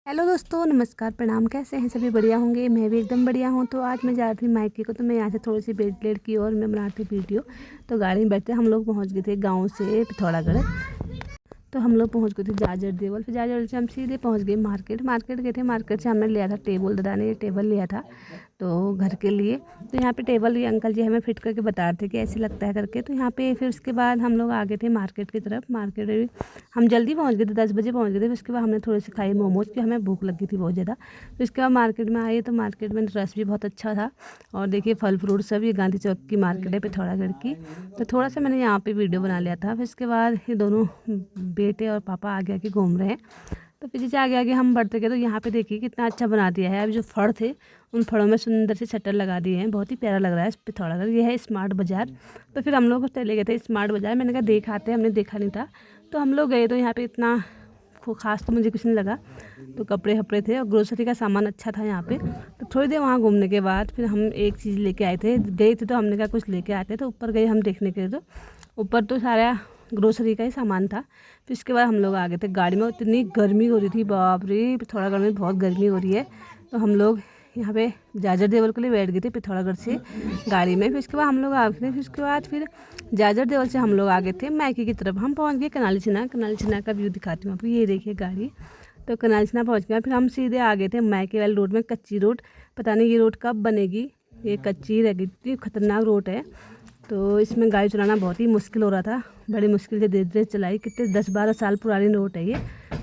Hello दोस्तों, नमस्कार, प्रणाम। कैसे हैं सभी? बढ़िया होंगे। मैं भी एकदम बढ़िया हूँ। तो आज मैं जा रही थी मायके को, तो मैं यहाँ से थोड़ी सी बेट की और मैं बनाती वीडियो। तो गाड़ी में बैठते हम लोग पहुँच गए थे गांव से पिथौरागढ़। तो हम लोग पहुँच गए थे जाजर देवल। फिर जाजर से हम सीधे पहुँच गए मार्केट गए थे। मार्केट से हमने लिया था टेबल, दादा ने ये टेबल लिया था तो घर के लिए। तो यहाँ पे टेबल ये अंकल जी हमें फिट करके बता रहे थे कि ऐसे लगता है करके। तो यहाँ पे फिर उसके बाद हम लोग आ गए थे मार्केट की तरफ। मार्केट में हम जल्दी पहुँच गए थे, 10 बजे पहुँच गए थे। फिर उसके बाद हमने थोड़ी सी खाई मोमोज की, हमें भूख लगी थी बहुत ज़्यादा। फिर उसके बाद मार्केट में आए तो मार्केट में रस भी बहुत अच्छा था। और देखिए फल फ्रूट सब, ये गांधी चौक की मार्केट है पिथौरागढ़ की। तो थोड़ा सा मैंने यहाँ पे वीडियो बना लिया था। फिर उसके बाद ये दोनों बेटे और पापा आगे आगे घूम रहे हैं। तो फिर जैसे आगे आगे हम बढ़ते गए तो यहाँ पे देखिए कितना अच्छा बना दिया है। अभी जो फड़ थे उन फड़ों में सुंदर से शटर लगा दिए हैं, बहुत ही प्यारा लग रहा है पिथौरागढ़। ये है स्मार्ट बाज़ार। तो फिर हम लोग चले गए थे स्मार्ट बाज़ार। मैंने कहा देख आते, हमने देखा नहीं था। तो हम लोग गए तो यहाँ पे इतना खास तो मुझे कुछ नहीं लगा। तो कपड़े वपड़े थे और ग्रोसरी का सामान अच्छा था यहाँ पे। तो थोड़ी देर वहाँ घूमने के बाद फिर हम एक चीज़ लेके आए थे, गए थे तो हमने कहा कुछ लेके आते। तो ऊपर गए हम देखने के लिए, तो ऊपर तो सारा ग्रोसरी का ही सामान था। फिर इसके बाद हम लोग आ गए थे गाड़ी में। इतनी गर्मी हो रही थी, बाप रे, पिथौरागढ़ में बहुत गर्मी हो रही है। तो हम लोग यहाँ पे जाजर देवल के लिए बैठ गए थे पिथौरागढ़ से गाड़ी में। फिर इसके बाद हम लोग आ गए थे। फिर उसके बाद फिर जाजर देवल से हम लोग आ गए थे मायके की तरफ। हम पहुँच गए कनाली छिना का व्यू दिखाती हूँ आपको। ये देखिए गाड़ी। तो कनाली छिना पहुँच गया। फिर हम सीधे आ गए थे मायके वाली रोड में, कच्ची रोड। पता नहीं ये रोड कब बनेगी, ये कच्ची रह गई, इतनी खतरनाक रोड है। तो इसमें गाड़ी चलाना बहुत ही मुश्किल हो रहा था। बड़ी मुश्किल से धीरे धीरे चलाई। कितने 10-12 साल पुरानी रोड है ये,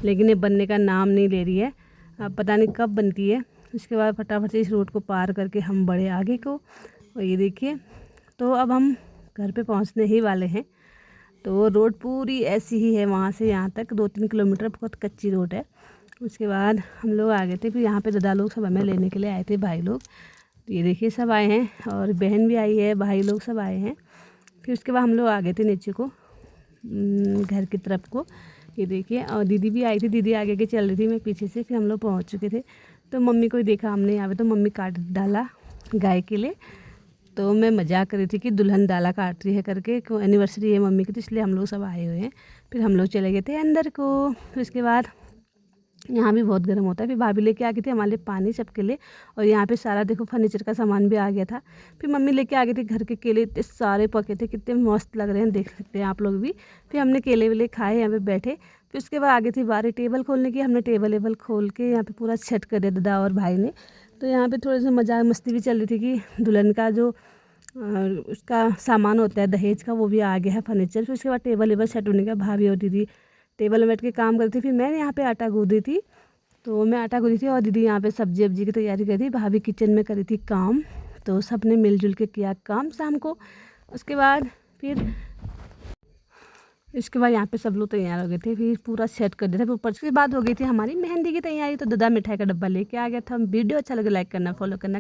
लेकिन ये बनने का नाम नहीं ले रही है। अब पता नहीं कब बनती है। उसके बाद फटाफट से इस रोड को पार करके हम बढ़े आगे को। और ये देखिए, तो अब हम घर पे पहुंचने ही वाले हैं। तो रोड पूरी ऐसी ही है, वहाँ से यहाँ तक 2-3 किलोमीटर बहुत कच्ची रोड है। उसके बाद हम लोग आ गए थे। फिर यहाँ पे दादा लोग सब हमें लेने के लिए आए थे, भाई लोग। ये देखिए सब आए हैं और बहन भी आई है, भाई लोग सब आए हैं। फिर उसके बाद हम लोग आ गए थे नीचे को, घर की तरफ को। ये देखिए, और दीदी भी आई थी, दीदी आगे आगे चल रही थी, मैं पीछे से। फिर हम लोग पहुंच चुके थे। तो मम्मी को ही देखा हमने यहाँ पे। तो मम्मी काट डाला गाय के लिए। तो मैं मजाक कर रही थी कि दुल्हन डाला काट रही है करके, क्यों एनिवर्सरी है मम्मी की, तो इसलिए हम लोग सब आए हुए हैं। फिर हम लोग चले गए थे अंदर को। फिर उसके बाद यहाँ भी बहुत गर्म होता है। फिर भाभी लेके आ गई थी हमारे लिए पानी सबके लिए। और यहाँ पे सारा देखो फर्नीचर का सामान भी आ गया था। फिर मम्मी लेके आ गई थी घर के केले, इतने सारे पके थे, कितने मस्त लग रहे हैं, देख सकते हैं आप लोग भी। फिर हमने केले वेले खाए, यहाँ पे बैठे। फिर उसके बाद आगे थी बारी टेबल खोलने की। हमने टेबल वेबल खोल के यहाँ पे पूरा सेट कर दिया दादा और भाई ने। तो यहाँ पे थोड़ी सी मजाक मस्ती भी चल रही थी कि दुल्हन का जो उसका सामान होता है दहेज का, वो भी आ गया है फर्नीचर। फिर उसके बाद टेबल वेबल सेट होने का, भाभी और दीदी टेबल में बैठ के काम करती थी। फिर मैं यहाँ पे आटा गूँथ रही थी। तो मैं आटा गूँथ रही थी और दीदी यहाँ पे सब्जी वब्जी की तैयारी कर रही थी। भाभी किचन में करी थी काम। तो सब ने मिलजुल के किया काम शाम को। उसके बाद फिर इसके बाद यहाँ पे सब लोग तैयार हो गए थे। फिर पूरा सेट कर दिया था। फिर ऊपर से बाद हो गई थी हमारी मेहंदी की तैयारी। तो दादा मिठाई का डब्बा लेके आ गया था। वीडियो अच्छा लगे लाइक करना, फॉलो करना।